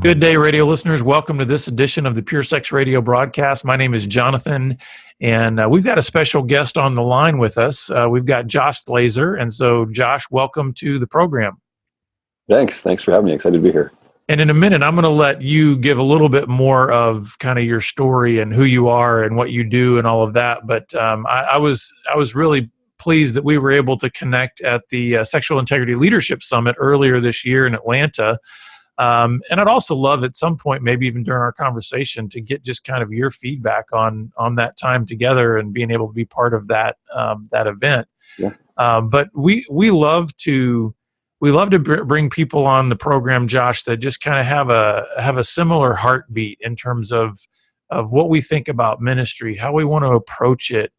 Good day, radio listeners. Welcome to this edition of the Pure Sex Radio broadcast. My name is Jonathan, and we've got a special guest on the line with us. We've got Josh Glaser, and so Josh, welcome to the program. Thanks for having me. Excited to be here. And in a minute, I'm going to let you give a little bit more of kind of your story and who you are and what you do and all of that. But I was really pleased that we were able to connect at the Sexual Integrity Leadership Summit earlier this year in Atlanta. And I'd also love at some point, maybe even during our conversation, to get just kind of your feedback on that time together and being able to be part of that event. Yeah. But we love to bring people on the program, Josh, that just kind of have a similar heartbeat in terms of what we think about ministry, how we want to approach it,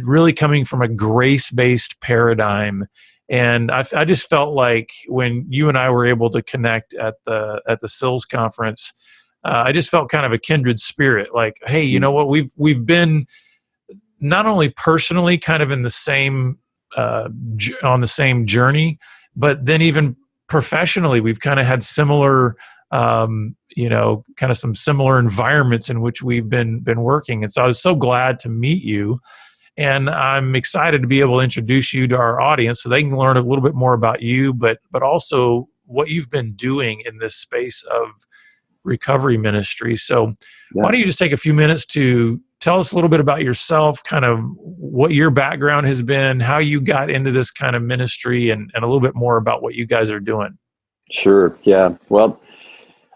really coming from a grace-based paradigm. And I just felt like when you and I were able to connect at the SILS conference, I just felt kind of a kindred spirit. Like, hey, you know what? We've been not only personally kind of in the same on the same journey, but then even professionally, we've kind of had similar, kind of some similar environments in which we've been working. And so I was so glad to meet you. And I'm excited to be able to introduce you to our audience so they can learn a little bit more about you, but also what you've been doing in this space of recovery ministry. So why don't you just take a few minutes to tell us a little bit about yourself, kind of what your background has been, how you got into this kind of ministry, and a little bit more about what you guys are doing. Sure. Yeah. Well,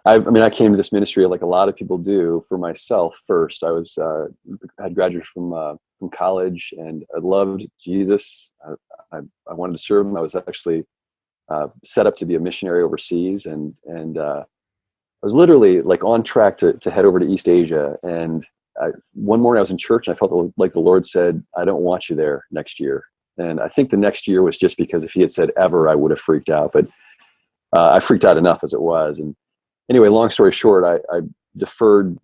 I came to this ministry like a lot of people do for myself first. I had graduated from college, and I loved Jesus. I wanted to serve him. I was actually set up to be a missionary overseas, and I was literally like on track to head over to East Asia. And one morning I was in church, and I felt like the Lord said, "I don't want you there next year." And I think the next year was just because if he had said ever, I would have freaked out. But I freaked out enough as it was. And anyway, long story short, I deferred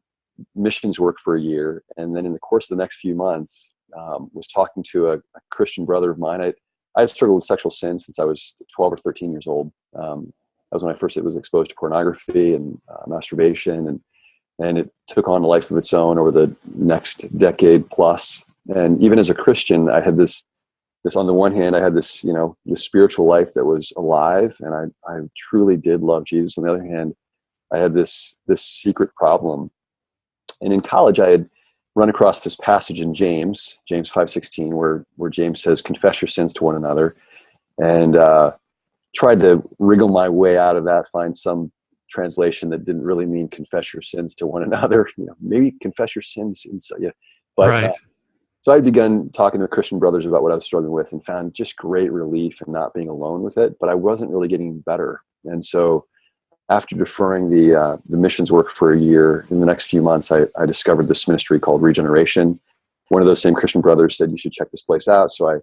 missions work for a year, and then in the course of the next few months, was talking to a Christian brother of mine. I had struggled with sexual sin since I was 12 or 13 years old. That was when I first was exposed to pornography and masturbation, and it took on a life of its own over the next decade plus. And even as a Christian, I had this on the one hand, I had this spiritual life that was alive, and I truly did love Jesus. On the other hand, I had this secret problem. And in college, I had run across this passage in James 5:16, where James says, "Confess your sins to one another," and tried to wriggle my way out of that, find some translation that didn't really mean confess your sins to one another. Maybe confess your sins inside. Yeah, but right. So I'd begun talking to Christian brothers about what I was struggling with, and found just great relief in not being alone with it. But I wasn't really getting better, and so after deferring the missions work for a year, in the next few months, I discovered this ministry called Regeneration. One of those same Christian brothers said, "You should check this place out." So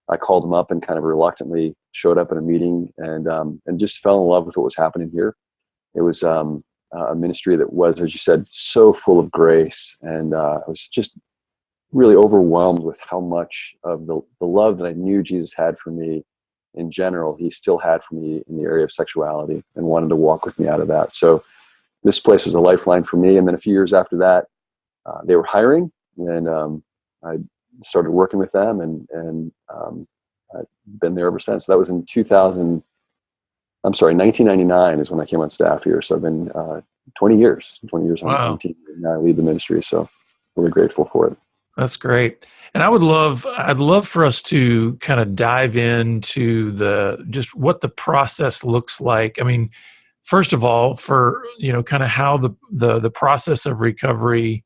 I called him up and kind of reluctantly showed up at a meeting, and just fell in love with what was happening here. It was a ministry that was, as you said, so full of grace, and I was just really overwhelmed with how much of the love that I knew Jesus had for me in general, he still had for me in the area of sexuality, and wanted to walk with me out of that. So this place was a lifeline for me. And then a few years after that, they were hiring, and I started working with them, and I've been there ever since. That was in 1999 is when I came on staff here. So I've been 20 years Wow. on the team, and I lead the ministry. So really grateful for it. That's great. And I'd love for us to kind of dive into just what the process looks like. I mean, first of all, for, kind of how the process of recovery,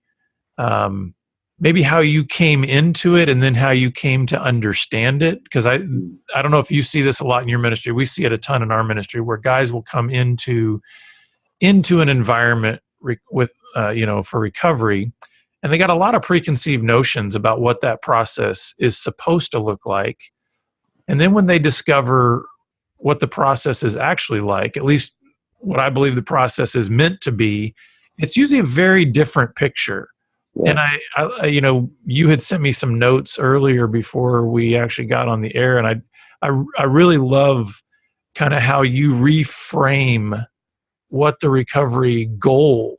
maybe how you came into it, and then how you came to understand it. Because I don't know if you see this a lot in your ministry. We see it a ton in our ministry, where guys will come into an environment for recovery, and they got a lot of preconceived notions about what that process is supposed to look like. And then when they discover what the process is actually like, at least what I believe the process is meant to be, it's usually a very different picture. Yeah. And I you had sent me some notes earlier before we actually got on the air, and I really love kind of how you reframe what the recovery goal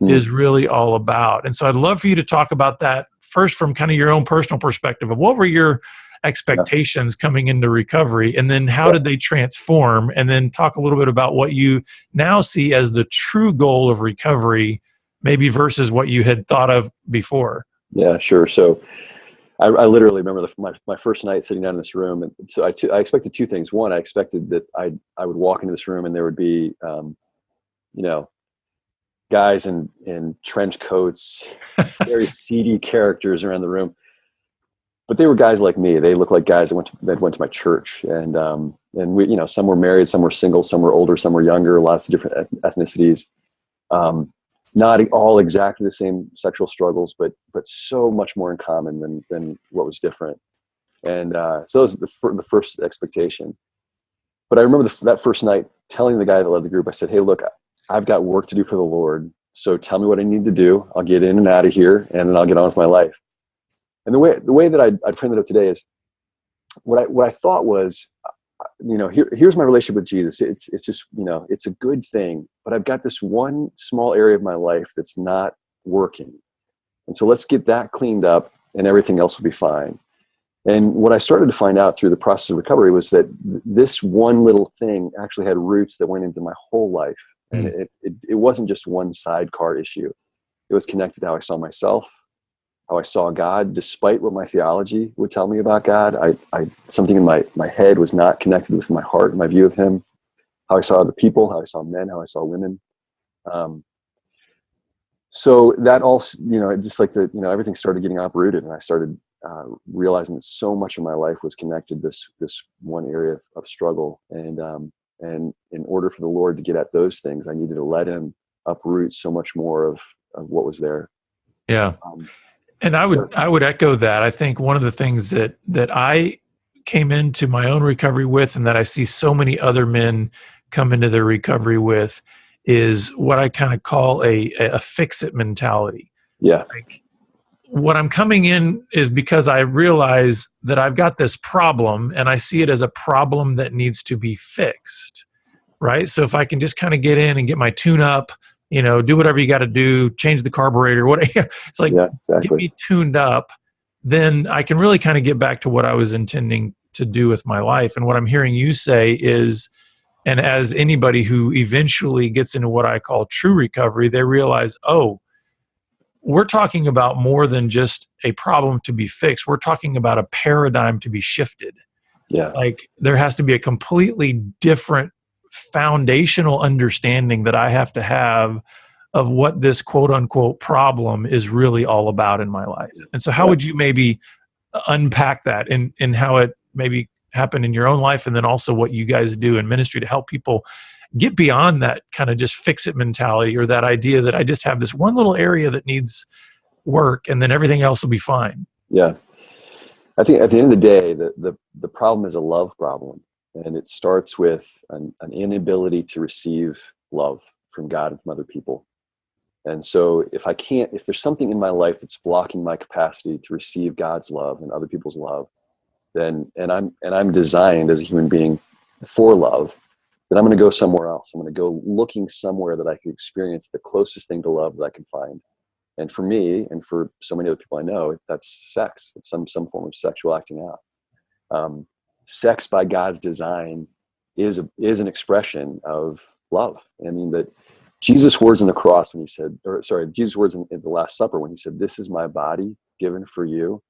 is really all about. And so I'd love for you to talk about that first from kind of your own personal perspective of what were your expectations coming into recovery, and then how did they transform, and then talk a little bit about what you now see as the true goal of recovery, maybe versus what you had thought of before. Yeah, sure. So I literally remember my first night sitting down in this room, and so I expected two things. One, I expected that I would walk into this room and there would be guys in trench coats, very seedy characters around the room, but they were guys like me. They looked like guys that went to my church, and we, some were married, some were single, some were older, some were younger, lots of different ethnicities. Not all exactly the same sexual struggles, but so much more in common than what was different. And so that was the first expectation. But I remember that first night telling the guy that led the group, I said, "Hey, look, I've got work to do for the Lord. So tell me what I need to do. I'll get in and out of here, and then I'll get on with my life." And the way that I'd frame it up today is what I thought was, here's my relationship with Jesus. It's just, it's a good thing, but I've got this one small area of my life that's not working. And so let's get that cleaned up and everything else will be fine. And what I started to find out through the process of recovery was that this one little thing actually had roots that went into my whole life. And it wasn't just one sidecar issue. It was connected to how I saw myself, how I saw God, despite what my theology would tell me about God. I something in my head was not connected with my heart and my view of him, how I saw other people, how I saw men, how I saw women. So that all, just like everything started getting uprooted, and I started realizing that so much of my life was connected to this one area of struggle. And in order for the Lord to get at those things, I needed to let him uproot so much more of what was there. Yeah. And I would echo that. I think one of the things that I came into my own recovery with, and that I see so many other men come into their recovery with, is what I kind of call a fix-it mentality. Yeah. Like, what I'm coming in is because I realize that I've got this problem, and I see it as a problem that needs to be fixed, right? So if I can just kind of get in and get my tune up, do whatever you got to do, change the carburetor, whatever. It's like, get me tuned up, then I can really kind of get back to what I was intending to do with my life. And what I'm hearing you say is, and as anybody who eventually gets into what I call true recovery, they realize, oh, we're talking about more than just a problem to be fixed. We're talking about a paradigm to be shifted. Yeah. Like, there has to be a completely different foundational understanding that I have to have of what this quote unquote problem is really all about in my life. And so how would you maybe unpack that in how it maybe happened in your own life, and then also what you guys do in ministry to help people get beyond that kind of just fix it mentality, or that idea that I just have this one little area that needs work and then everything else will be fine? Yeah. I think at the end of the day, the problem is a love problem. And it starts with an inability to receive love from God and from other people. And so if there's something in my life that's blocking my capacity to receive God's love and other people's love, then, and I'm designed as a human being for love, then I'm going to go somewhere else. I'm going to go looking somewhere that I can experience the closest thing to love that I can find. And for me, and for so many other people I know, that's sex. It's some form of sexual acting out. Sex by God's design is an expression of love. I mean, that Jesus' words on the cross when he said, Jesus' words in the Last Supper when he said, "This is my body given for you."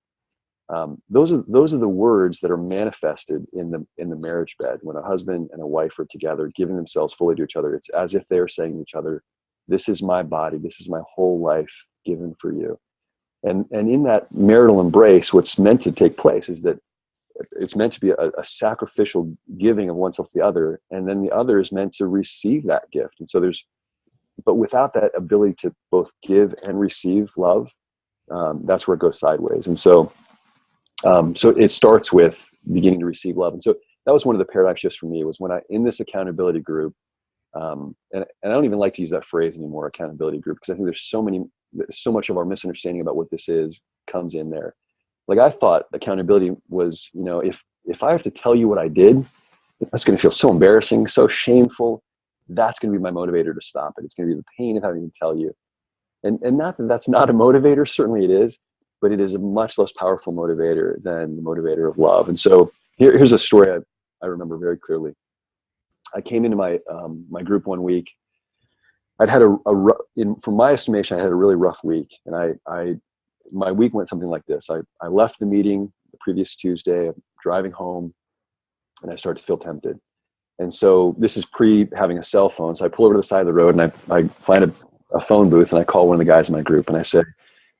Those are the words that are manifested in the marriage bed when a husband and a wife are together, giving themselves fully to each other. It's as if they are saying to each other, "This is my body. This is my whole life given for you." And in that marital embrace, what's meant to take place is that it's meant to be a sacrificial giving of oneself to the other, and then the other is meant to receive that gift. And so but without that ability to both give and receive love, that's where it goes sideways. And so it starts with beginning to receive love. And so that was one of the paradigm shifts for me, was when in this accountability group, and I don't even like to use that phrase anymore, accountability group, because I think there's so much of our misunderstanding about what this is comes in there. Like, I thought accountability was, if I have to tell you what I did, that's going to feel so embarrassing, so shameful. that's going to be my motivator to stop it. It's going to be the pain of having to tell you. And not that that's not a motivator, certainly it is, but it is a much less powerful motivator than the motivator of love. And so here's a story I remember very clearly. I came into my my group one week. I'd had from my estimation, I had a really rough week, and my week went something like this. I left the meeting the previous Tuesday, I'm driving home, and I started to feel tempted. And so this is pre having a cell phone. So I pull over to the side of the road, and I find a phone booth, and I call one of the guys in my group, and I say,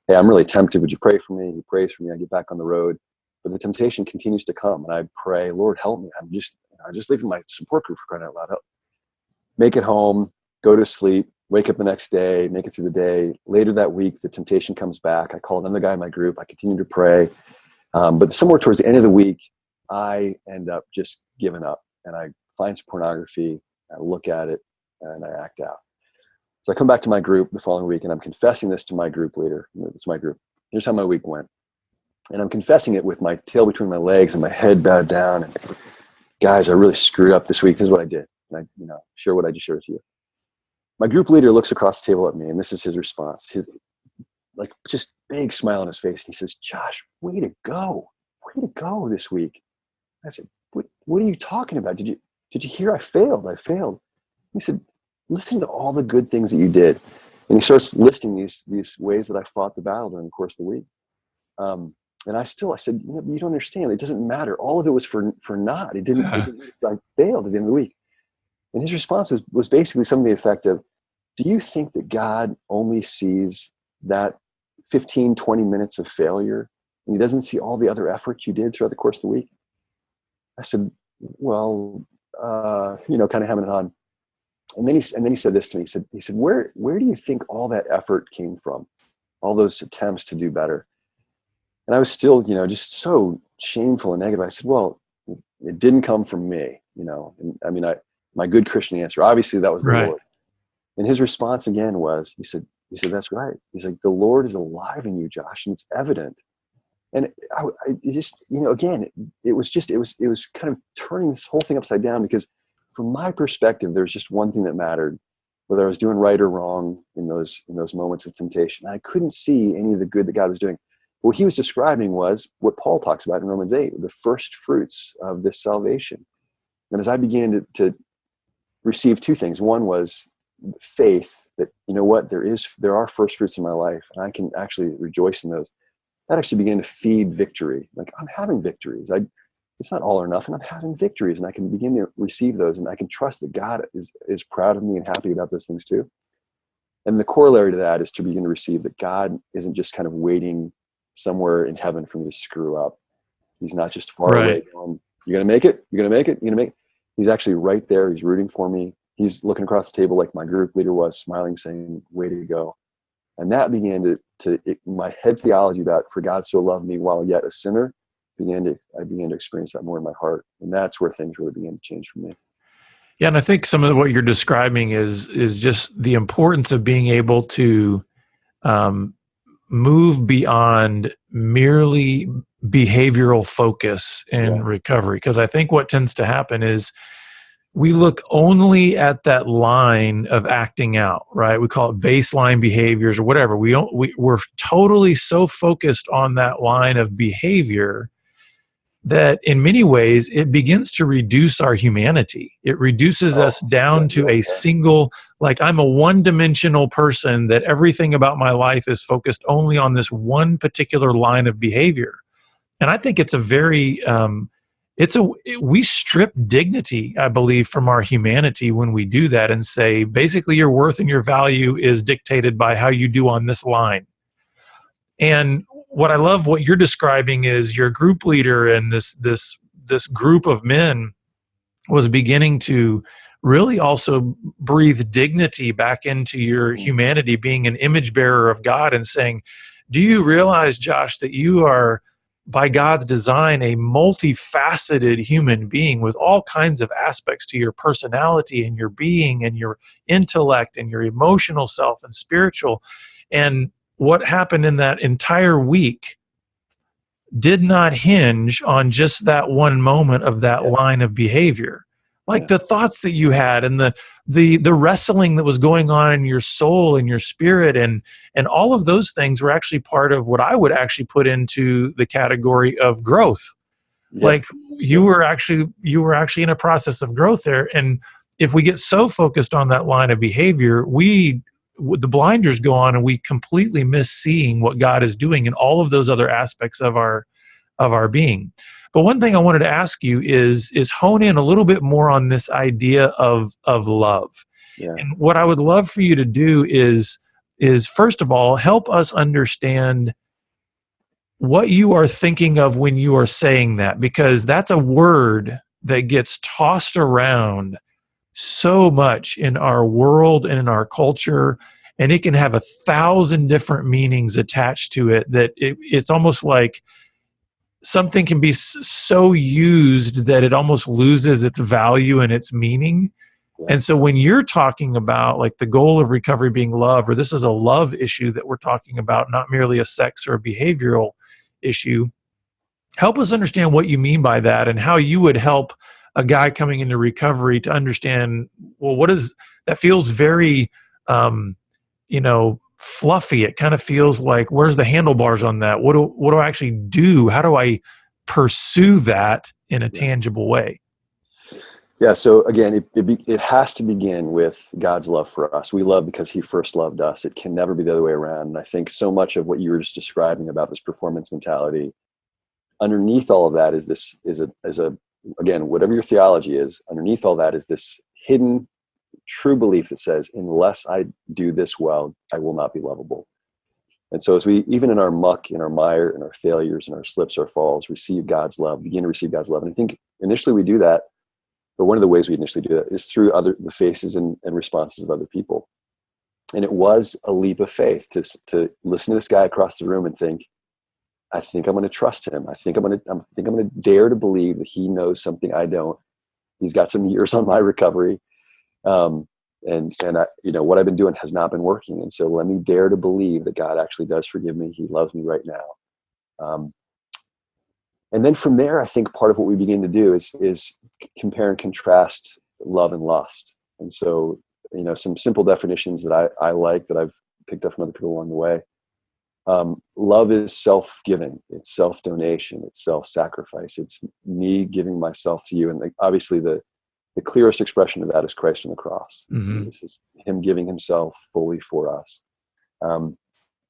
"Hey, I'm really tempted. Would you pray for me?" He prays for me. I get back on the road, but the temptation continues to come, and I pray, "Lord, help me. I'm just leaving my support group, for crying out loud. Help." Make it home, go to sleep, wake up the next day, make it through the day. Later that week, the temptation comes back. I call another guy in my group. I continue to pray. But somewhere towards the end of the week, I end up just giving up, and I find some pornography. I look at it, and I act out. So I come back to my group the following week, and I'm confessing this to my group leader. It's my group. Here's how my week went. And I'm confessing it with my tail between my legs and my head bowed down. And guys, I really screwed up this week. This is what I did. And I share what I just shared with you. My group leader looks across the table at me, and this is his response. His just big smile on his face. And he says, "Josh, way to go. Way to go this week." I said, what are you talking about? Did you hear I failed? I failed. He said, "Listen to all the good things that you did." And he starts listing these ways that I fought the battle during the course of the week. And I said, "You don't understand. It doesn't matter. All of it was for naught. It didn't, I failed at the end of the week." And his response was basically something to the effect of, "Do you think that God only sees that 15, 20 minutes of failure, and he doesn't see all the other efforts you did throughout the course of the week?" I said, "Well, kind of having it on." And then he said this to me. He said, where do you think all that effort came from? All those attempts to do better? And I was still, just so shameful and negative. I said, "Well, it didn't come from me, And I mean, my good Christian answer, obviously that was the Right. Lord. And his response again was, he said, "That's right." He's like, "The Lord is alive in you, Josh, and it's evident." And I just, again, it was kind of turning this whole thing upside down, because from my perspective, there's just one thing that mattered, whether I was doing right or wrong in those moments of temptation. I couldn't see any of the good that God was doing. What he was describing was what Paul talks about in Romans 8, the first fruits of this salvation. And as I began to receive two things, one was faith that, there are first fruits in my life, and I can actually rejoice in those. That actually began to feed victory. Like, I'm having victories. It's not all or nothing. I'm having victories, and I can begin to receive those, and I can trust that God is proud of me and happy about those things too. And the corollary to that is to begin to receive that God isn't just kind of waiting somewhere in heaven for me to screw up. He's not just far away going, "You're going to make it. You're going to make it. You're going to make it." He's actually right there. He's rooting for me. He's looking across the table like my group leader was, smiling, saying, "Way to go." And that began my head theology about "for God so loved me while yet a sinner," I began to experience that more in my heart. And that's where things really began to change for me. Yeah, and I think some of what you're describing is just the importance of being able to move beyond merely behavioral focus in recovery. Because I think what tends to happen is we look only at that line of acting out, right? We call it baseline behaviors or whatever. We're totally so focused on that line of behavior that in many ways it begins to reduce our humanity. It reduces us down to a single, like, I'm a one-dimensional person, that everything about my life is focused only on this one particular line of behavior. And I think it's a very, we strip dignity, I believe, from our humanity when we do that and say, basically, your worth and your value is dictated by how you do on this line. And what I love what you're describing is your group leader and this group of men was beginning to really also breathe dignity back into your humanity, being an image bearer of God, and saying, "Do you realize, Josh, that you are, by God's design, a multifaceted human being with all kinds of aspects to your personality and your being and your intellect and your emotional self and spiritual?" And what happened in that entire week did not hinge on just that one moment of that line of behavior. like the thoughts that you had and the wrestling that was going on in your soul and your spirit, and all of those things were actually part of what I would actually put into the category of growth. Yeah. Like you were actually in a process of growth there. And if we get so focused on that line of behavior, the blinders go on and we completely miss seeing what God is doing in all of those other aspects of our being. But one thing I wanted to ask you is hone in a little bit more on this idea of love. Yeah. And what I would love for you to do is first of all help us understand what you are thinking of when you are saying that, because that's a word that gets tossed around so much in our world and in our culture, and it can have 1,000 different meanings attached to it that it's almost like something can be so used that it almost loses its value and its meaning. Yeah. And so when you're talking about like the goal of recovery being love, or this is a love issue that we're talking about, not merely a sex or a behavioral issue, help us understand what you mean by that and how you would help a guy coming into recovery to understand, well, what is that? Feels very fluffy. It kind of feels like, where's the handlebars on that? What do I actually do? How do I pursue that in a tangible way? Yeah, so again, it has to begin with God's love for us. We love because he first loved us. It can never be the other way around. And I think so much of what you were just describing about this performance mentality, underneath all of that is a again, whatever your theology is, underneath all that is this hidden true belief that says, unless I do this well, I will not be lovable. And so as we, even in our muck, in our mire, in our failures, in our slips, our falls, begin to receive God's love. And I think initially we do that, or one of the ways we initially do that is through the faces and responses of other people. And it was a leap of faith to listen to this guy across the room and think, I think I'm going to trust him. I think I'm going to dare to believe that he knows something I don't. He's got some years on my recovery. And I, what I've been doing has not been working. And so let me dare to believe that God actually does forgive me. He loves me right now. And then from there, I think part of what we begin to do is compare and contrast love and lust. And so, some simple definitions that I like, that I've picked up from other people along the way. Love is self-giving, it's self-donation, it's self-sacrifice, it's me giving myself to you. And obviously the clearest expression of that is Christ on the cross. Mm-hmm. This is him giving himself fully for us.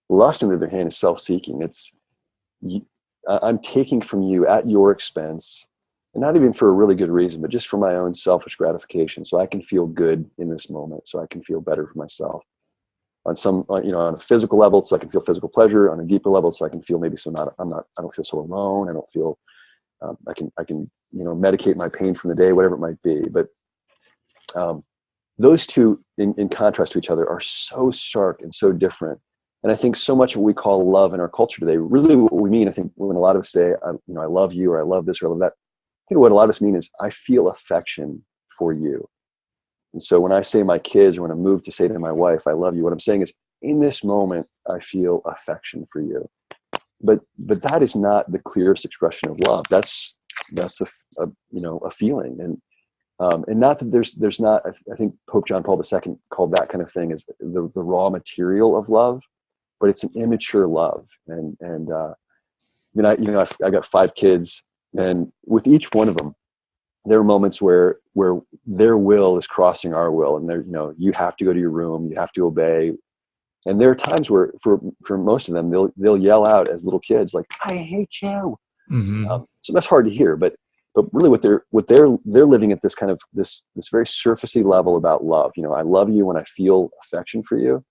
Lust, on the other hand, is self-seeking. I'm taking from you at your expense, and not even for a really good reason, but just for my own selfish gratification, so I can feel good in this moment, so I can feel better for myself. On a physical level, so I can feel physical pleasure. On a deeper level, so I can feel maybe I don't feel so alone. I don't feel I can medicate my pain from the day, whatever it might be. But those two, in contrast to each other, are so stark and so different. And I think so much of what we call love in our culture today, really what we mean, I think when a lot of us say, I love you, or I love this, or I love that, I think what a lot of us mean is, I feel affection for you. And so when I say my kids, or when I move to say to my wife, I love you, what I'm saying is, in this moment, I feel affection for you. But that is not the clearest expression of love. That's a feeling. And not that there's not, I think Pope John Paul II called that kind of thing as the raw material of love, but it's an immature love. And I got 5 kids, and with each one of them, there are moments where their will is crossing our will, and you have to go to your room, you have to obey. And there are times where, for most of them, they'll yell out as little kids, like, "I hate you." Mm-hmm. So that's hard to hear, but really what they're living at this kind of this very surfacey level about love. I love you when I feel affection for you,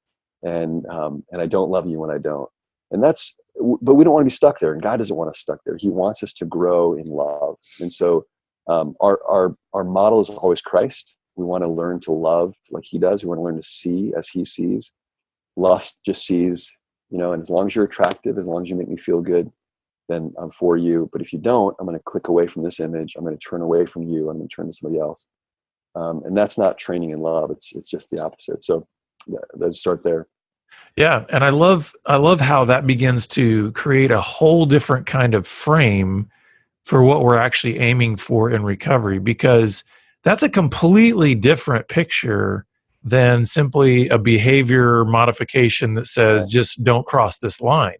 and I don't love you when I don't. And but we don't want to be stuck there, and God doesn't want us stuck there. He wants us to grow in love. And so our model is always Christ. We want to learn to love like he does. We want to learn to see as he sees. Lust just sees, and as long as you're attractive, as long as you make me feel good, then I'm for you. But if you don't, I'm going to click away from this image. I'm going to turn away from you. I'm going to turn to somebody else. And that's not training in love. It's just the opposite. So let's start there. Yeah, and I love how that begins to create a whole different kind of frame for what we're actually aiming for in recovery, because that's a completely different picture than simply a behavior modification that says Right. just don't cross this line.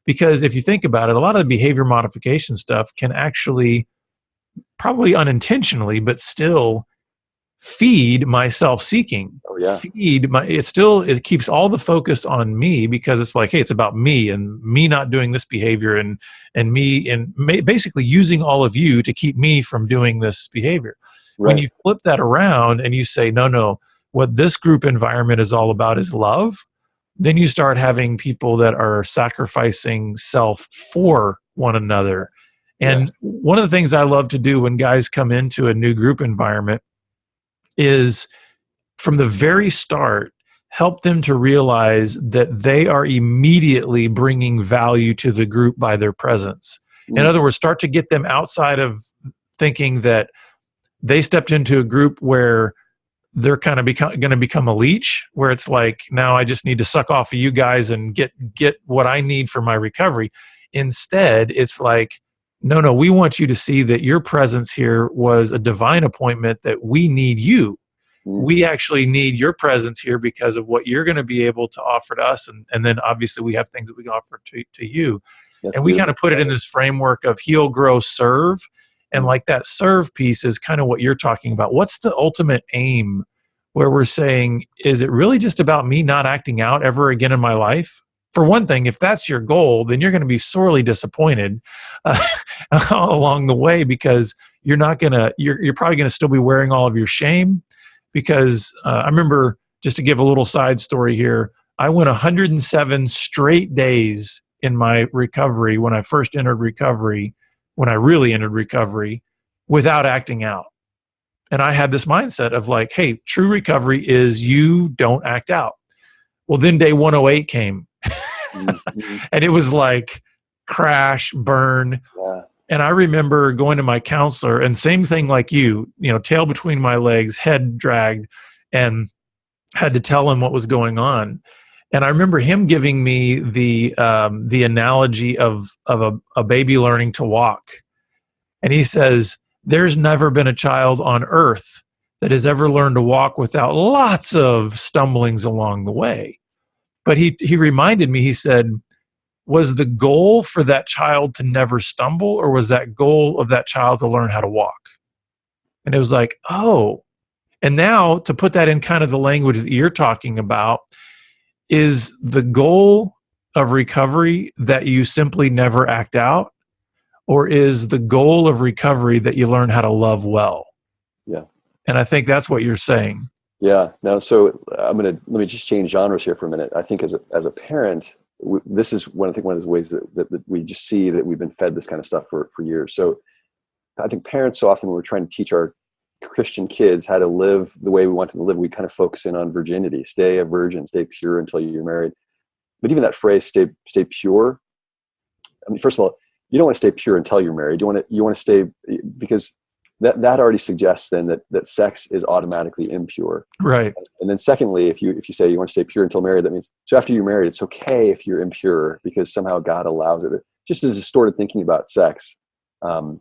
Because if you think about it, a lot of the behavior modification stuff can actually, probably unintentionally, but still feed my self-seeking, Oh yeah. feed my, it keeps all the focus on me, because it's like, hey, it's about me and me not doing this behavior, and me, and basically using all of you to keep me from doing this behavior. When Right. you flip that around and you say, no, no, what this group environment is all about is love, then you start having people that are sacrificing self for one another. Yes. And one of the things I love to do when guys come into a new group environment is, from the very start, help them to realize that they are immediately bringing value to the group by their presence. In Mm. other words, start to get them outside of thinking that they stepped into a group where they're kind of going to become a leech, where it's like, now I just need to suck off of you guys and get what I need for my recovery. Instead, it's like, no, no, we want you to see that your presence here was a divine appointment, that we need you. Mm. We actually need your presence here because of what you're going to be able to offer to us. And then obviously we have things that we can offer to you. That's And we kind beautiful. of put it in this framework of heal, grow, serve. And Mm. like that serve piece is kind of what you're talking about. What's the ultimate aim, where we're saying, is it really just about me not acting out ever again in my life? For one thing, if that's your goal, then you're going to be sorely disappointed uh, along the way, because you're probably going to still be wearing all of your shame. Because I remember, just to give a little side story here, I went 107 straight days in my recovery, when I first entered recovery, when I really entered recovery, without acting out. And I had this mindset of like, hey, true recovery is you don't act out. Well, then day 108 came, Mm. Mm. and it was like crash, burn. Yeah. And I remember going to my counselor, and same thing like you know, tail between my legs, head dragged, and had to tell him what was going on. And I remember him giving me the analogy of a baby learning to walk. And he says, there's never been a child on earth that has ever learned to walk without lots of stumblings along the way. But he reminded me, he said, was the goal for that child to never stumble, or was that goal of that child to learn how to walk? And it was like, oh. And now to put that in kind of the language that you're talking about, is the goal of recovery that you simply never act out, or is the goal of recovery that you learn how to love well? Yeah. And I think that's what you're saying. Yeah. Now, so let me just change genres here for a minute. I think as a parent, this is one of the ways that we just see that we've been fed this kind of stuff for years. So I think parents, so often when we're trying to teach our Christian kids how to live the way we want them to live, we kind of focus in on virginity. Stay a virgin, stay pure until you're married. But even that phrase, stay pure. I mean, first of all, you don't want to stay pure until you're married. You want to stay, because that already suggests then that sex is automatically impure. Right. And then secondly, if you say you want to stay pure until married, that means, so after you're married, it's okay if you're impure, because somehow God allows it. Just as distorted thinking about sex,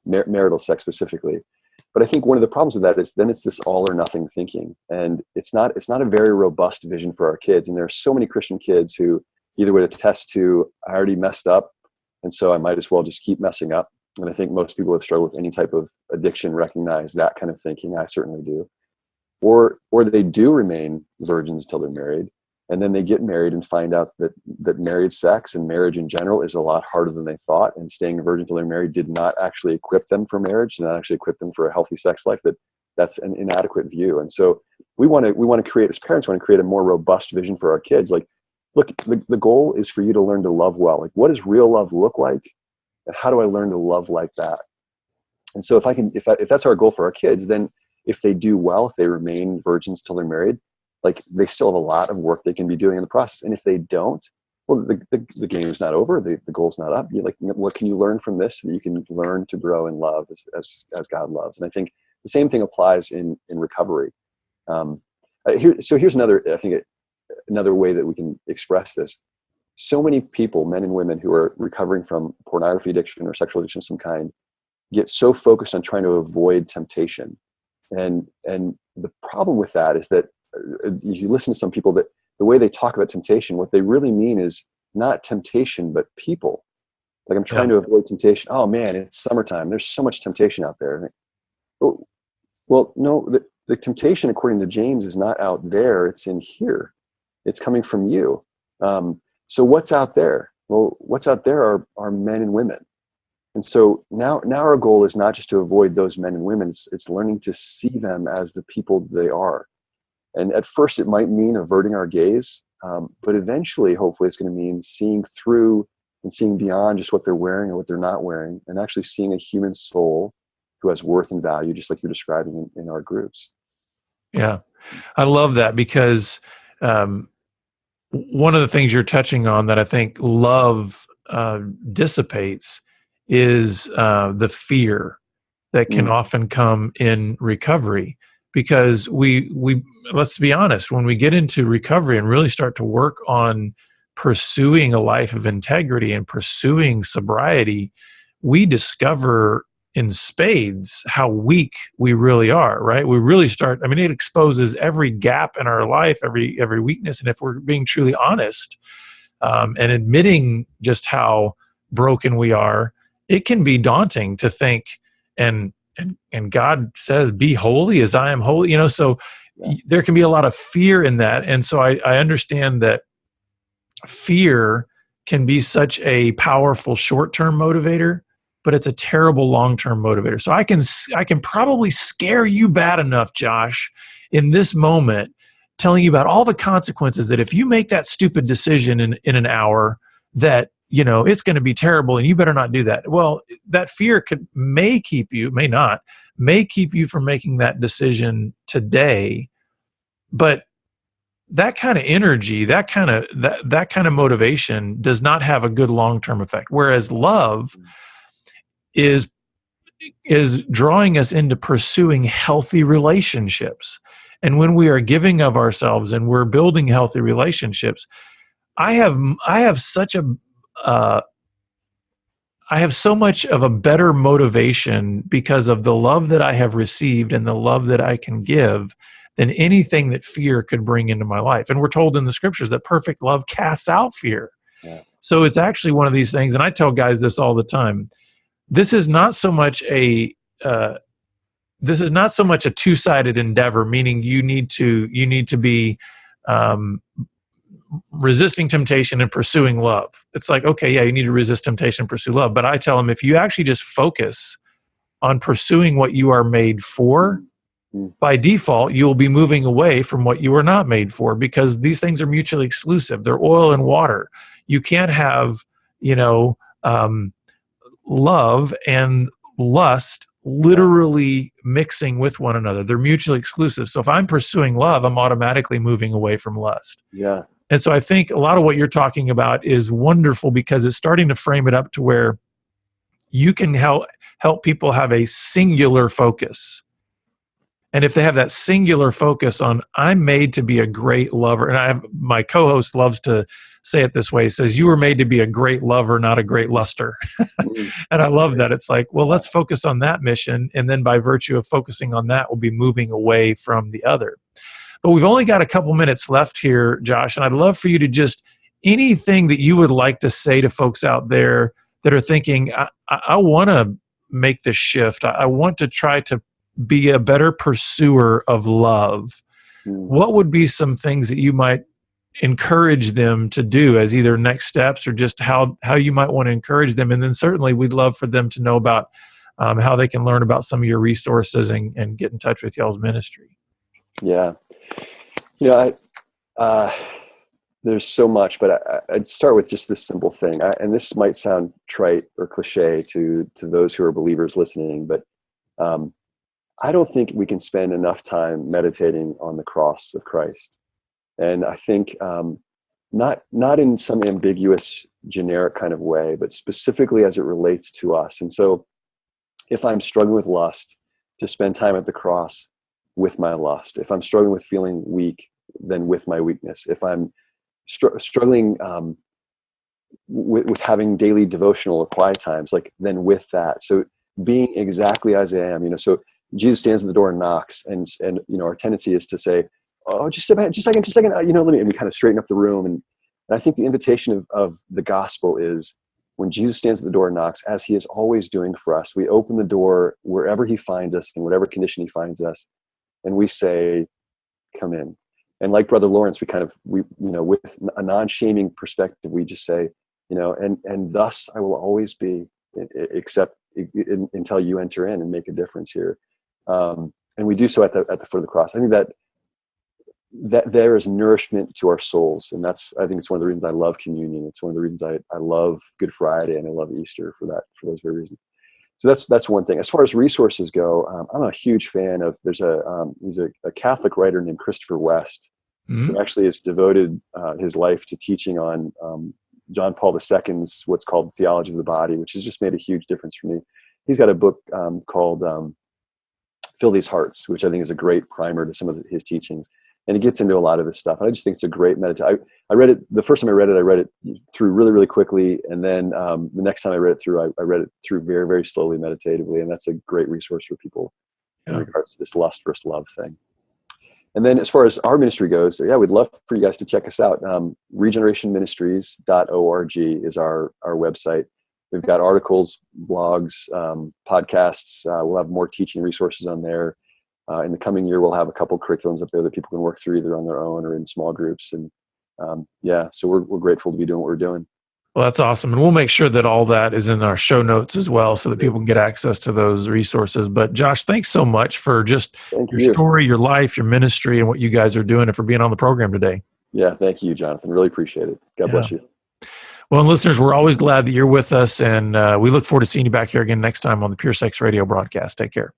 marital sex specifically. But I think one of the problems with that is then it's this all or nothing thinking, and it's not a very robust vision for our kids. And there are so many Christian kids who either would attest to, I already messed up, and so I might as well just keep messing up. And I think most people who have struggled with any type of addiction recognize that kind of thinking. I certainly do. Or they do remain virgins until they're married, and then they get married and find out that married sex and marriage in general is a lot harder than they thought, and staying a virgin until they're married did not actually equip them for marriage, did not actually equip them for a healthy sex life. That's an inadequate view. And so we want to create, as parents, want to create a more robust vision for our kids. Like, look, the goal is for you to learn to love well. Like, what does real love look like, and how do I learn to love like that? And so if that's our goal for our kids, then if they do well, if they remain virgins till they're married, like, they still have a lot of work they can be doing in the process. And if they don't, well, the game is not over. The goal's not up. You're like, what can you learn from this so that you can learn to grow in love as God loves? And I think the same thing applies in recovery. Here's another, I think, another way that we can express this. So many people, men and women, who are recovering from pornography addiction or sexual addiction of some kind, get so focused on trying to avoid temptation And the problem with that is that you listen to some people, that the way they talk about temptation, what they really mean is not temptation, but people. Like, I'm Yeah. trying to avoid temptation. Oh man, it's summertime. There's so much temptation out there. Oh, well, no, the temptation, according to James, is not out there. It's in here. It's coming from you. So what's out there? Well, what's out there are men and women. And so now our goal is not just to avoid those men and women. It's learning to see them as the people they are. And at first, it might mean averting our gaze, but eventually, hopefully, it's going to mean seeing through and seeing beyond just what they're wearing or what they're not wearing, and actually seeing a human soul who has worth and value, just like you're describing in our groups. Yeah. I love that, because one of the things you're touching on that I think love dissipates is the fear that can often come in recovery, because we let's be honest, when we get into recovery and really start to work on pursuing a life of integrity and pursuing sobriety, we discover in spades how weak we really are, right? We really start, I mean, it exposes every gap in our life, every weakness. And if we're being truly honest, and admitting just how broken we are, it can be daunting to think, and God says, "Be holy as I am holy." So there can be a lot of fear in that, and so I understand that fear can be such a powerful short-term motivator, but it's a terrible long-term motivator. So I can probably scare you bad enough, Josh, in this moment, telling you about all the consequences, that if you make that stupid decision in an hour, that it's going to be terrible and you better not do that. Well, that fear may keep you from making that decision today, but that kind of energy, that kind of motivation does not have a good long-term effect. Whereas love is drawing us into pursuing healthy relationships. And when we are giving of ourselves and we're building healthy relationships, I have such a I have so much of a better motivation because of the love that I have received and the love that I can give than anything that fear could bring into my life. And we're told in the scriptures that perfect love casts out fear. Yeah. So it's actually one of these things, and I tell guys this all the time. This is not so much a two-sided endeavor, meaning you need to be resisting temptation and pursuing love. It's like, okay, yeah, you need to resist temptation and pursue love. But I tell them, if you actually just focus on pursuing what you are made for, by default, you will be moving away from what you are not made for, because these things are mutually exclusive. They're oil and water. You can't have, love and lust literally mixing with one another. They're mutually exclusive. So if I'm pursuing love, I'm automatically moving away from lust. Yeah. And so I think a lot of what you're talking about is wonderful, because it's starting to frame it up to where you can help people have a singular focus. And if they have that singular focus on, I'm made to be a great lover, and my co-host loves to say it this way, he says, you were made to be a great lover, not a great luster. And I love that. It's like, well, let's focus on that mission, and then by virtue of focusing on that, we'll be moving away from the other. But we've only got a couple minutes left here, Josh, and I'd love for you to just, anything that you would like to say to folks out there that are thinking, I want to make this shift. I want to try to be a better pursuer of love. What would be some things that you might encourage them to do as either next steps, or just how you might want to encourage them? And then certainly we'd love for them to know about how they can learn about some of your resources and get in touch with y'all's ministry. Yeah. There's so much, but I'd start with just this simple thing. And this might sound trite or cliche to those who are believers listening, but I don't think we can spend enough time meditating on the cross of Christ. And I think not in some ambiguous, generic kind of way, but specifically as it relates to us. And so if I'm struggling with lust, to spend time at the cross with my lust. If I'm struggling with feeling weak, then with my weakness. If I'm struggling with having daily devotional or quiet times, then with that. So being exactly as I am, so Jesus stands at the door and knocks, and our tendency is to say, "Oh, just a second, let me," and we kind of straighten up the room. And I think the invitation of the gospel is, when Jesus stands at the door and knocks, as he is always doing for us, we open the door wherever he finds us, in whatever condition he finds us, and we say, "Come in." And like Brother Lawrence, we with a non-shaming perspective, we just say, and thus I will always be, except until you enter in and make a difference here. And we do so at the foot of the cross. I think that there is nourishment to our souls, and I think it's one of the reasons I love communion. It's one of the reasons I love Good Friday and I love Easter for those very reasons. So that's one thing. As far as resources go, I'm a huge fan of. He's a Catholic writer named Christopher West, who actually has devoted his life to teaching on John Paul II's what's called Theology of the Body, which has just made a huge difference for me. He's got a book called Fill These Hearts, which I think is a great primer to some of his teachings. And it gets into a lot of this stuff. And I just think it's a great meditation. I read it, the first time I read it through really, really quickly. And then the next time I read it through, I read it through very, very slowly, meditatively. And that's a great resource for people in regards to this lust versus love thing. And then as far as our ministry goes, we'd love for you guys to check us out. Regenerationministries.org is our website. We've got articles, blogs, podcasts. We'll have more teaching resources on there. In the coming year, we'll have a couple curriculums up there that people can work through either on their own or in small groups. And so we're grateful to be doing what we're doing. Well, that's awesome. And we'll make sure that all that is in our show notes as well, so that people can get access to those resources. But Josh, thanks so much for just your story, your life, your ministry, and what you guys are doing, and for being on the program today. Yeah, thank you, Jonathan. Really appreciate it. God bless you. Well, and listeners, we're always glad that you're with us, and we look forward to seeing you back here again next time on the Pure Sex Radio broadcast. Take care.